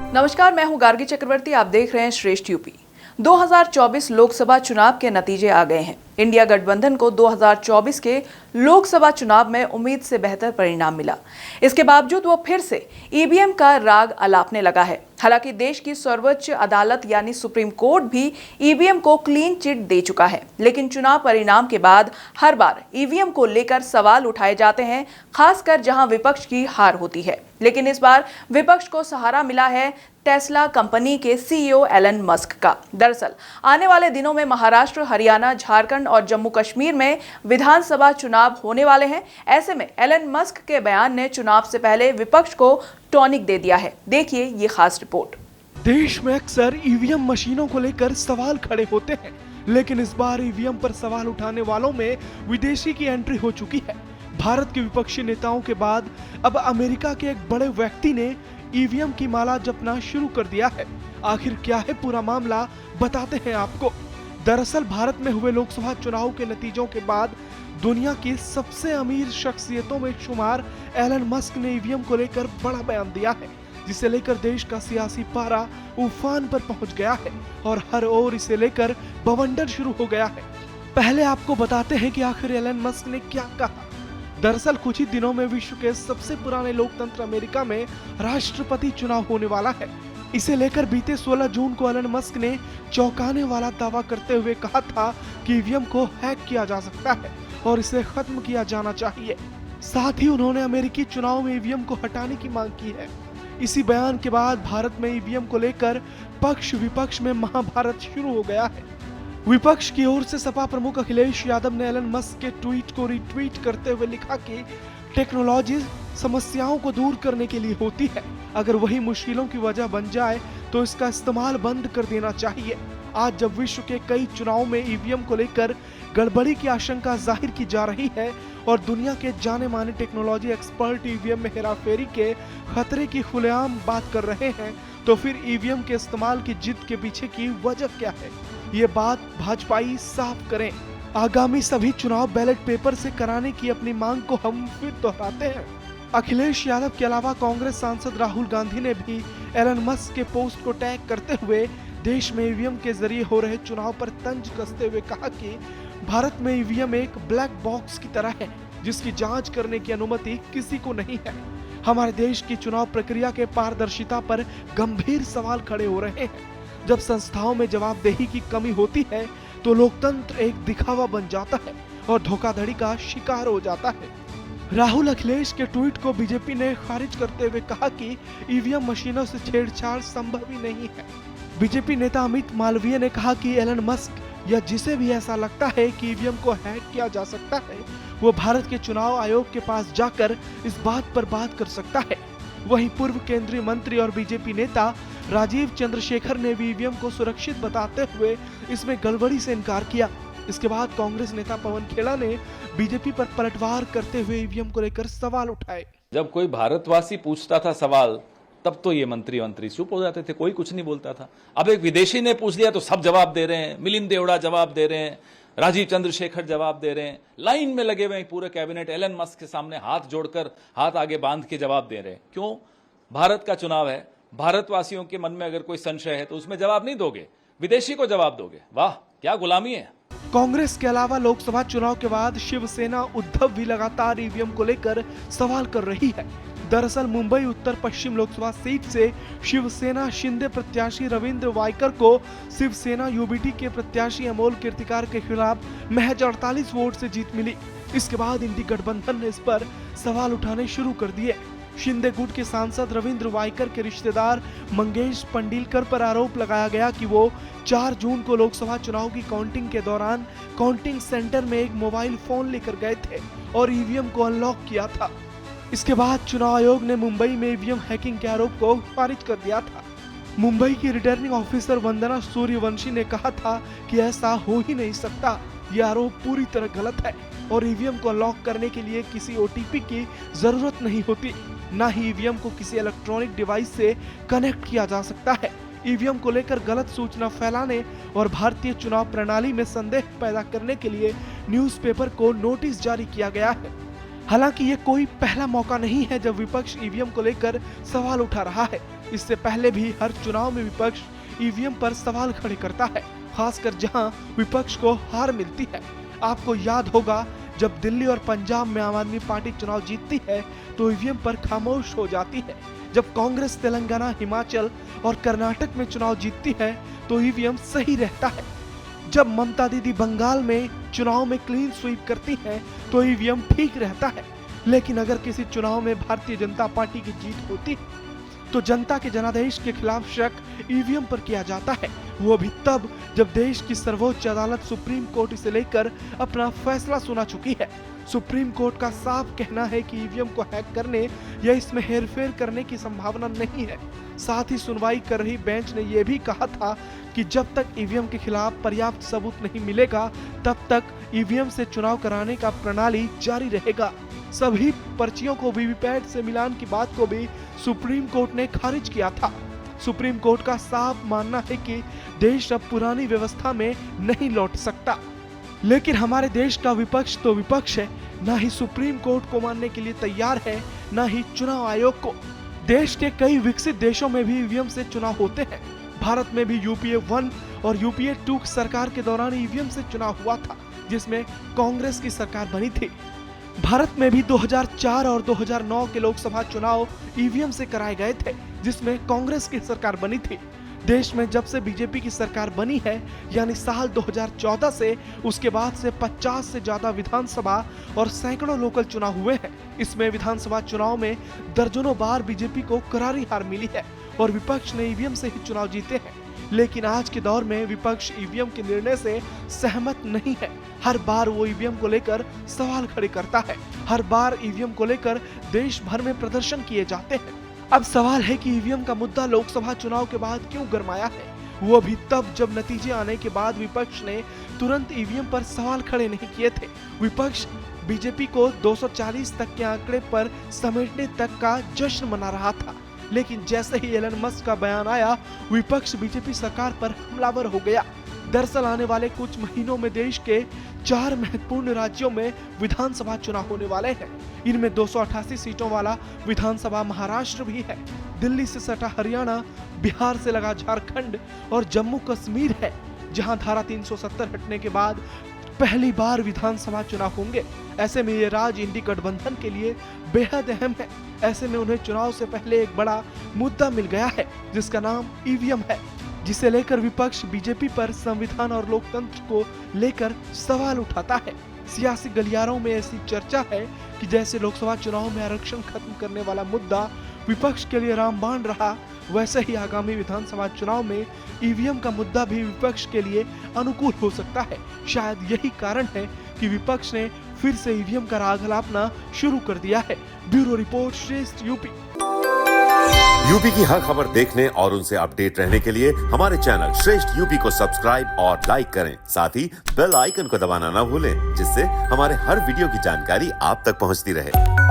नमस्कार, मैं हूं गार्गी चक्रवर्ती। आप देख रहे हैं श्रेष्ठ यूपी। 2024 लोकसभा चुनाव के नतीजे आ गए हैं। इंडिया गठबंधन को 2024 के लोकसभा चुनाव में उम्मीद से बेहतर परिणाम मिला। इसके बावजूद वो फिर से ईवीएम का राग अलापने लगा है। हालांकि देश की सर्वोच्च अदालत यानी सुप्रीम कोर्ट भी ईवीएम को क्लीन चिट दे चुका है, लेकिन चुनाव परिणाम के बाद हर बार ईवीएम को लेकर सवाल उठाए जाते हैं, खासकर जहां विपक्ष की हार होती है। लेकिन इस बार विपक्ष को सहारा मिला है टेस्ला कंपनी के सीईओ एलन मस्क का। दरअसल आने वाले दिनों में महाराष्ट्र, हरियाणा, झारखंड और जम्मू कश्मीर में विधानसभा चुनाव होने वाले हैं। ऐसे में एलन मस्क के बयान ने चुनाव से पहले विपक्ष को टॉनिक दे दिया है। देखिए ये खास रिपोर्ट। देश में अक्सर ईवीएम मशीनों को लेकर सवाल खड़े होते हैं, लेकिन इस बार ईवीएम पर सवाल उठाने वालों में विदेशी की एंट्री हो चुकी है। भारत के विपक्षी नेताओं के बाद अब अमेरिका के एक बड़े व्यक्ति ने ईवीएम की माला जपना शुरू कर दिया है। आखिर क्या है पूरा मामला, बताते हैं आपको। दरअसल भारत में हुए लोकसभा चुनाव के नतीजों के बाद दुनिया की सबसे अमीर शख्सियतों में शुमार एलन मस्क ने ईवीएम को लेकर बड़ा बयान दिया है, जिसे लेकर देश का सियासी पारा उफान पर पहुंच गया है और हर ओर इसे लेकर बवंडर शुरू हो गया है। पहले आपको बताते हैं कि आखिर एलन मस्क ने क्या कहा। दरअसल कुछ ही दिनों में विश्व के सबसे पुराने लोकतंत्र अमेरिका में राष्ट्रपति चुनाव होने वाला है। इसे लेकर बीते 16 जून को एलन मस्क ने चौंकाने वाला दावा करते हुए कहा था कि ईवीएम को हैक किया जा सकता है और इसे खत्म किया जाना चाहिए। साथ ही उन्होंने अमेरिकी चुनाव में ईवीएम को हटाने की मांग की है। इसी बयान के बाद भारत में ईवीएम को लेकर पक्ष विपक्ष में महाभारत शुरू हो गया है। विपक्ष की ओर से सपा प्रमुख अखिलेश यादव ने एलन मस्क के ट्वीट को रिट्वीट करते हुए लिखा कि टेक्नोलॉजी समस्याओं को दूर करने के लिए होती है, अगर वही मुश्किलों की वजह बन जाए तो इसका इस्तेमाल बंद कर देना चाहिए। आज जब विश्व के कई चुनावों में ईवीएम को लेकर गड़बड़ी की आशंका जाहिर की जा रही है और दुनिया के जाने माने टेक्नोलॉजी एक्सपर्ट ईवीएम में हेराफेरी के खतरे की खुलेआम बात कर रहे हैं, तो फिर ईवीएम के इस्तेमाल की जिद के पीछे की वजह क्या है, ये बात भाजपाई साफ करें। आगामी सभी चुनाव बैलेट पेपर से कराने की अपनी मांग को हम फिर दोहराते हैं। अखिलेश यादव के अलावा कांग्रेस सांसद राहुल गांधी ने भी एलन मस्क के पोस्ट को टैग करते हुए देश में ईवीएम के जरिए हो रहे चुनाव पर तंज कसते हुए कहा कि भारत में ईवीएम एक ब्लैक बॉक्स की तरह है, जिसकी जांच करने की अनुमति किसी को नहीं है। हमारे देश की चुनाव प्रक्रिया के पारदर्शिता पर गंभीर सवाल खड़े हो रहे हैं। जब संस्थाओं में जवाबदेही की कमी होती है तो लोकतंत्र एक दिखावा बन जाता है और धोखाधड़ी का शिकार हो जाता है। राहुल अखिलेश के ट्वीट को बीजेपी ने खारिज करते हुए कहा कि ईवीएम मशीनों से छेड़छाड़ संभव ही नहीं है। बीजेपी नेता अमित मालवीय ने कहा कि एलन मस्क या जिसे भी ऐसा लगता है कि ईवीएम को हैक किया जा सकता है, वो भारत के चुनाव आयोग के पास जाकर इस बात पर बात कर सकता है। वहीं पूर्व केंद्रीय मंत्री और बीजेपी नेता राजीव चंद्रशेखर ने भी ईवीएम को सुरक्षित बताते हुए इसमें गड़बड़ी से इनकार किया। इसके बाद कांग्रेस नेता पवन खेड़ा ने बीजेपी पर पलटवार करते हुए ईवीएम को लेकर सवाल उठाए। जब कोई भारतवासी पूछता था सवाल, तब तो ये मंत्री चुप हो जाते थे, कोई कुछ नहीं बोलता था। अब एक विदेशी ने पूछ लिया तो सब जवाब दे रहे हैं। मिलिंद देवड़ा जवाब दे रहे हैं, राजीव चंद्रशेखर जवाब दे रहे हैं, लाइन में लगे हुए हैं पूरे कैबिनेट एलन मस्क के सामने हाथ जोड़कर, हाथ आगे बांध के जवाब दे रहे हैं। क्यों? भारत का चुनाव है, भारतवासियों के मन में अगर कोई संशय है तो उसमें जवाब नहीं दोगे, विदेशी को जवाब दोगे। वाह, क्या गुलामी है। कांग्रेस के अलावा लोकसभा चुनाव के बाद शिवसेना उद्धव भी लगातार ईवीएम को लेकर सवाल कर रही है। दरअसल मुंबई उत्तर पश्चिम लोकसभा सीट से शिवसेना शिंदे प्रत्याशी रविंद्र वायकर को शिवसेना यूबीटी के प्रत्याशी अमोल कीर्तिकार के खिलाफ महज 48 वोट से जीत मिली। इसके बाद इंडी गठबंधन ने इस पर सवाल उठाने शुरू कर दिए। शिंदे गुट के सांसद रविंद्र वायकर के रिश्तेदार मंगेश पंडीलकर पर आरोप लगाया गया कि वो 4 जून को लोकसभा चुनाव की काउंटिंग के दौरान काउंटिंग सेंटर में एक मोबाइल फोन लेकर गए थे और ईवीएम को अनलॉक किया था। इसके बाद चुनाव आयोग ने मुंबई में ईवीएम हैकिंग के आरोप को खारिज कर दिया था। मुंबई की रिटर्निंग ऑफिसर वंदना सूर्यवंशी ने कहा था कि ऐसा हो ही नहीं सकता, यह आरोप पूरी तरह गलत है और ईवीएम को अनलॉक करने के लिए किसी ओटीपी की जरूरत नहीं होती, न ही ईवीएम को किसी इलेक्ट्रॉनिक डिवाइस से कनेक्ट किया जा सकता है। ईवीएम को लेकर गलत सूचना फैलाने और भारतीय चुनाव प्रणाली में संदेह पैदा करने के लिए न्यूज़पेपर को नोटिस जारी किया गया है। हालांकि ये कोई पहला मौका नहीं है जब विपक्ष ईवीएम को लेकर सवाल उठा रहा है। इससे पहले भी हर चुनाव में विपक्ष ईवीएम पर सवाल खड़े करता है, खासकर जहां विपक्ष को हार मिलती है। आपको याद होगा जब दिल्ली और पंजाब में आम आदमी पार्टी चुनाव जीतती है तो ईवीएम पर खामोश हो जाती है। जब कांग्रेस तेलंगाना, हिमाचल और कर्नाटक में चुनाव जीतती है तो ईवीएम सही रहता है। जब ममता दीदी बंगाल में चुनाव में क्लीन स्वीप करती हैं तो ईवीएम ठीक रहता है। लेकिन अगर किसी चुनाव में भारतीय जनता पार्टी की जीत होती है तो जनता के जनादेश के खिलाफ शक ईवीएम पर किया जाता है, वो भी तब जब देश की सर्वोच्च अदालत सुप्रीम कोर्ट इसे लेकर अपना फैसला सुना चुकी है। सुप्रीम कोर्ट का साफ कहना है कि ईवीएम को हैक करने या इसमें हेरफेर करने की संभावना नहीं है। साथ ही सुनवाई कर रही बेंच ने यह भी कहा था कि जब तक ईवीएम के खिलाफ पर्याप्त सबूत नहीं मिलेगा तब तक ईवीएम से चुनाव कराने का प्रणाली जारी रहेगा। सभी पर्चियों को वीवीपैट से मिलान की बात को भी सुप्रीम कोर्ट ने खारिज किया था। सुप्रीम कोर्ट का साफ मानना है कि देश अब पुरानी व्यवस्था में नहीं लौट सकता। लेकिन हमारे देश का विपक्ष तो विपक्ष है, ना ही सुप्रीम कोर्ट को मानने के लिए तैयार है, ना ही चुनाव आयोग को। देश के कई विकसित देशों में भी ईवीएम से चुनाव होते हैं। भारत में भी यूपीए 1 और यूपीए 2 सरकार के दौरान ईवीएम से चुनाव हुआ था, जिसमें कांग्रेस की सरकार बनी थी। भारत में भी 2004 और 2009 के लोकसभा चुनाव ईवीएम से कराए गए थे, जिसमें कांग्रेस की सरकार बनी थी। देश में जब से बीजेपी की सरकार बनी है, यानी साल 2014 से, उसके बाद से 50 से ज्यादा विधानसभा और सैकड़ों लोकल चुनाव हुए हैं। इसमें विधानसभा चुनाव में दर्जनों बार बीजेपी को करारी हार मिली है और विपक्ष ने ईवीएम से ही चुनाव जीते हैं। लेकिन आज के दौर में विपक्ष ईवीएम के निर्णय से सहमत नहीं है। हर बार वो ईवीएम को लेकर सवाल खड़े करता है। हर बार ईवीएम को लेकर देश भर में प्रदर्शन किए जाते हैं। अब सवाल है कि ईवीएम का मुद्दा लोकसभा चुनाव के बाद क्यों गरमाया है, वो भी तब जब नतीजे आने के बाद विपक्ष ने तुरंत ईवीएम पर सवाल खड़े नहीं किए थे। विपक्ष बीजेपी को 240 तक के आंकड़े पर समेटने तक का जश्न मना रहा था, लेकिन जैसे ही एलन मस्क का बयान आया, विपक्ष बीजेपी सरकार पर हमलावर हो गया। दरअसल आने वाले कुछ महीनों में देश के 4 महत्वपूर्ण राज्यों में विधानसभा चुनाव होने वाले हैं। इनमें 288 सीटों वाला विधानसभा महाराष्ट्र भी है। दिल्ली से सटा हरियाणा, बिहार से लगा झारखंड और जम्मू कश्मीर है, जहां धारा 370 हटने के बाद पहली बार विधानसभा चुनाव होंगे। ऐसे में ये राज्य इंडी गठबंधन के लिए बेहद अहम है। ऐसे में उन्हें चुनाव से पहले एक बड़ा मुद्दा मिल गया है, जिसका नाम ईवीएम है, जिसे लेकर विपक्ष बीजेपी पर संविधान और लोकतंत्र को लेकर सवाल उठाता है। सियासी गलियारों में ऐसी चर्चा है कि जैसे लोकसभा चुनाव में आरक्षण खत्म करने वाला मुद्दा विपक्ष के लिए रामबाण रहा, वैसे ही आगामी विधानसभा चुनाव में ईवीएम का मुद्दा भी विपक्ष के लिए अनुकूल हो सकता है। शायद यही कारण है कि विपक्ष ने फिर से ईवीएम का राग हलापना शुरू कर दिया है। ब्यूरो रिपोर्ट, श्रेष्ठ यूपी। यूपी की हर खबर देखने और उनसे अपडेट रहने के लिए हमारे चैनल श्रेष्ठ यूपी को सब्सक्राइब और लाइक करें। साथ ही बेल आइकन को दबाना ना भूलें, जिससे हमारे हर वीडियो की जानकारी आप तक पहुंचती रहे।